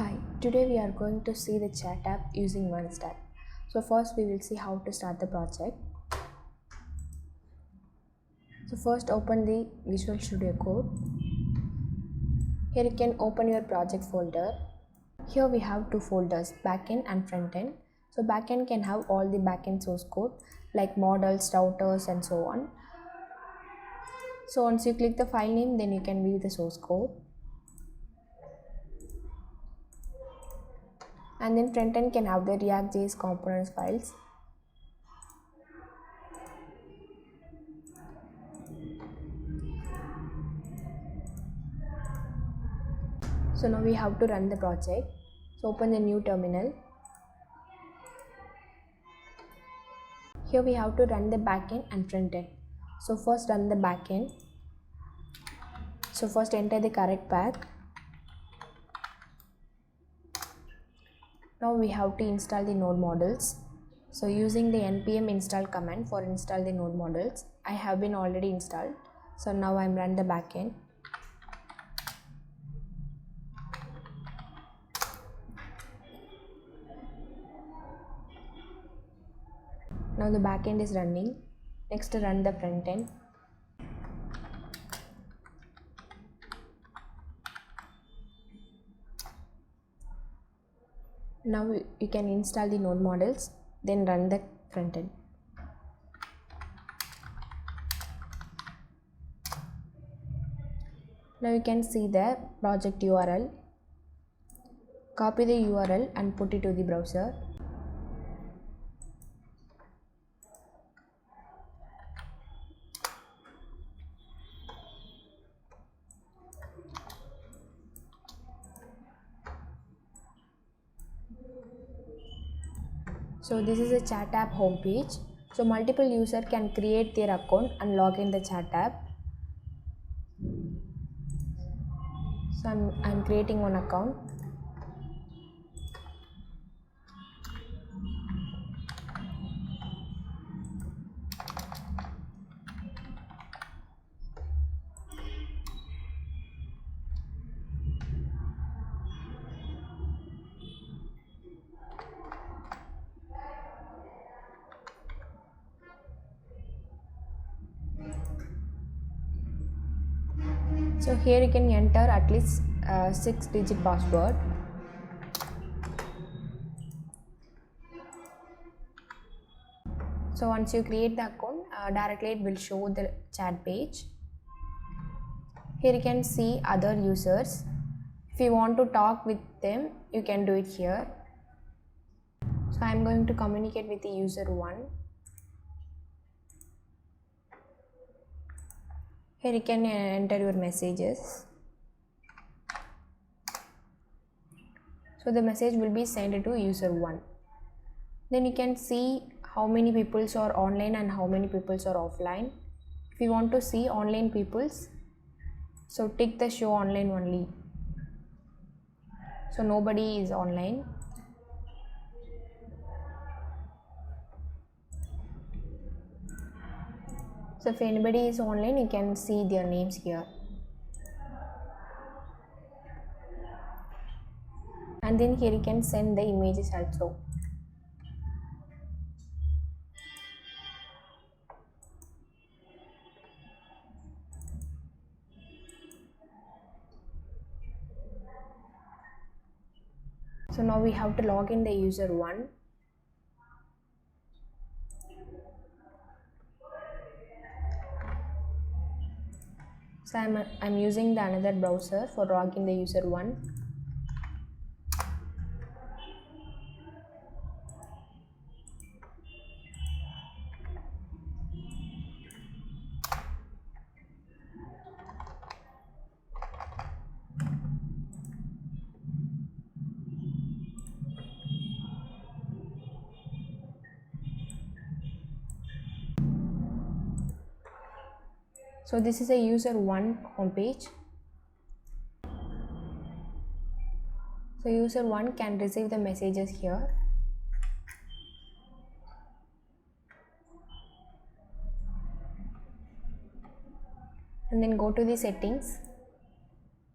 Hi, today we are going to see the chat app using MERN Stack. So first we will see how to start the project. So first open the Visual Studio Code. Here you can open your project folder. Here we have two folders, backend and frontend. So backend can have all the backend source code like models, routers and so on. So once you click the file name, then you can view the source code. And then frontend can have the React.js components files. So now we have to run the project. So open the new terminal. Here we have to run the backend and frontend. So first run the backend. So first enter the correct path. Now we have to install the node models. So using the npm install command for install the node models, I have been already installed. So now I'm run the backend. Now the backend is running. Next run the frontend. Now you can install the node models, then run the frontend. Now you can see the project URL. Copy the URL and put it to the browser. So this is a chat app homepage. So multiple users can create their account and log in the chat app. So I'm creating one account. So here you can enter at least 6-digit password. So once you create the account, directly it will show the chat page. Here you can see other users. If you want to talk with them, you can do it here. So I'm going to communicate with the user 1. Here you can enter your messages. So the message will be sent to user 1. Then you can see how many people are online and how many people are offline. If you want to see online peoples, so tick the show online only. So nobody is online. So if anybody is online, you can see their names here. And then here you can send the images also. So now we have to log in the user 1. So I'm using the another browser for logging the user 1. So this is a user 1 homepage. So user 1 can receive the messages here. And then go to the settings.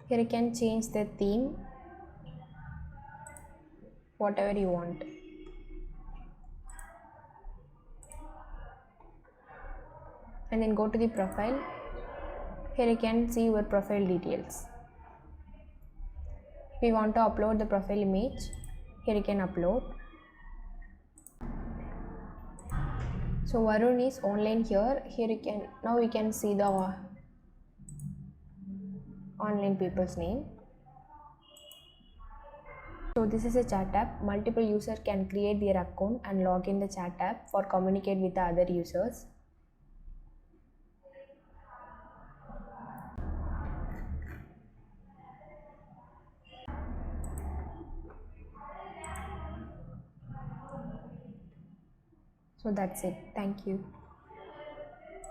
Here you can change the theme. whatever you want. And then go to the profile. Here you can see your profile details. If you want to upload the profile image, here you can upload. So Varun is online here. Here you can, now we can see the online people's name. So this is a chat app. Multiple users can create their account and log in the chat app for communicate with the other users. So that's it. Thank you.